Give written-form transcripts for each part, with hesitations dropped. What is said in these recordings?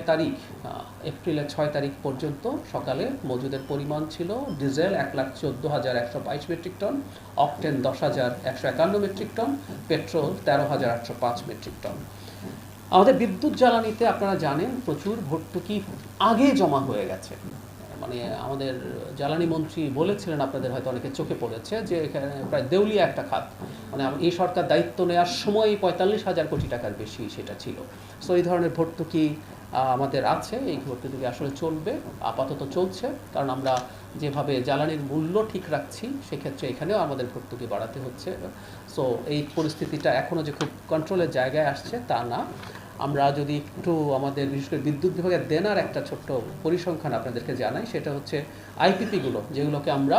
তারিখ এপ্রিলের ৬ তারিখ পর্যন্ত সকালে মজুদের পরিমাণ ছিল ডিজেল ১,১৪,১২২ মেট্রিক টন, অকটেন ১০,১৫১ মেট্রিক টন, পেট্রোল ১৩,৮০৫ মেট্রিক টন। আমাদের বিদ্যুৎ জ্বালানিতে আপনারা জানেন প্রচুর ভর্তুকি আগে জমা হয়ে গেছে। মানে আমাদের জ্বালানি মন্ত্রী বলেছিলেন, আপনাদের হয়তো অনেকে চোখে পড়েছে, যে এখানে প্রায় দেউলিয়া একটা খাত। মানে এই সরকার দায়িত্ব নেওয়ার সময় ৪৫,০০০ কোটি টাকার বেশি সেটা ছিল। সো এই ধরনের ভর্তুকি আমাদের আছে, এই ভর্তুকি আসলে চলবে, আপাতত চলছে, কারণ আমরা যেভাবে জ্বালানির মূল্য ঠিক রাখছি সেক্ষেত্রে এখানেও আমাদের ভর্তুকি বাড়াতে হচ্ছে। সো এই পরিস্থিতিটা এখনও যে খুব কন্ট্রোলের জায়গায় আসছে তা না। আমরা যদি একটু আমাদের বিশেষ করে বিদ্যুৎ বিভাগের দেনার একটা ছোট্ট পরিসংখ্যান আপনাদেরকে জানাই, সেটা হচ্ছে আইপিপিগুলো, যেগুলোকে আমরা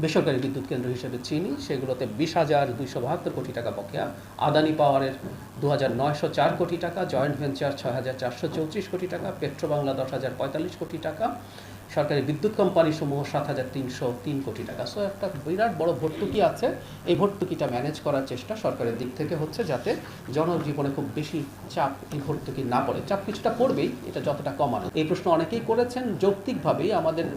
বেসরকারি বিদ্যুৎ কেন্দ্র হিসেবে চিনি, সেগুলোতে ২০,২৭২ কোটি টাকা বকেয়া, আদানি পাওয়ারের ২,৯০৪ কোটি টাকা, জয়েন্ট ভেঞ্চার ৬,৪34 কোটি টাকা, পেট্রো বাংলা ১০,০৪৫ কোটি টাকা, সরকারি বিদ্যুৎ কোম্পানি সমূহ ৭,৩০৩ কোটি টাকা। সো একটা বিরাট বড় ভর্তুকি আছে। এই ভর্তুকিটা ম্যানেজ করার চেষ্টা সরকারের দিক থেকে হচ্ছে, যাতে জনজীবনে খুব বেশি চাপ এই ভর্তুকি না পড়ে। চাপ কিছুটা পড়বেই, এটা যতটা কমানো। এই প্রশ্ন অনেকেই করেছেন। যৌক্তিকভাবেই আমাদের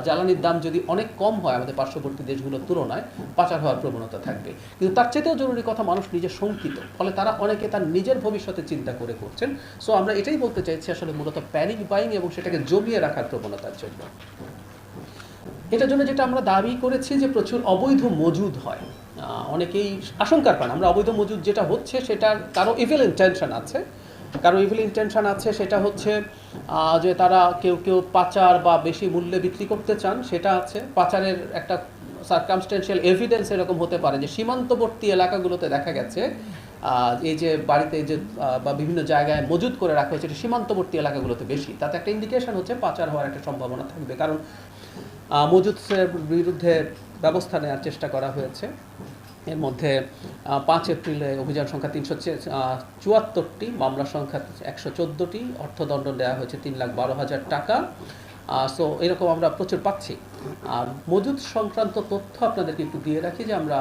জ্বালানির দাম যদি অনেক কম হয় আমাদের পার্শ্ববর্তী দেশগুলোর তুলনায়, পাচার হওয়ার প্রবণতা থাকবে। কিন্তু তার চেয়েও জরুরি কথা, মানুষ নিজে শঙ্কিত, ফলে তারা অনেকে তার নিজের ভবিষ্যতে চিন্তা করে করছেন। সো আমরা এটাই বলতে চাইছি, আসলে মূলত প্যানিক বাইং এবং সেটাকে জমিয়ে রাখার প্রবণতার জন্য। এটার জন্য যেটা আমরা দাবি করেছি, যে প্রচুর অবৈধ মজুদ হয়। অনেকেই আশঙ্কার পান আমরা অবৈধ মজুদ যেটা হচ্ছে সেটার কারো ইভিল ইন্টেনশন আছে। সেটা হচ্ছে যে তারা কেউ পাচার বা বেশি মূল্যে বিক্রি করতে চান, সেটা আছে। পাচারের একটা সার্কামস্টেন্সিয়াল এভিডেন্স এরকম হতে পারে যে সীমান্তবর্তী এলাকাগুলোতে দেখা গেছে এই যে বাড়িতে যে বা বিভিন্ন জায়গায় মজুদ করে রাখা হয়েছে, এটা সীমান্তবর্তী এলাকাগুলোতে বেশি। তাতে একটা ইন্ডিকেশন হচ্ছে পাচার হওয়ার একটা সম্ভাবনা থাকবে, কারণ মজুদের বিরুদ্ধে ব্যবস্থা নেওয়ার চেষ্টা করা হয়েছে। এর মধ্যে ৫ এপ্রিলে অভিযান সংখ্যা ৩৭৪টি, মামলা সংখ্যা ১১৪টি, অর্থদণ্ড দেওয়া হয়েছে ৩,১২,০০০ টাকা। সো এরকম আমরা প্রচুর পাচ্ছি। আর মজুদ সংক্রান্ত তথ্য আপনাদেরকে একটু দিয়ে রাখি, যে আমরা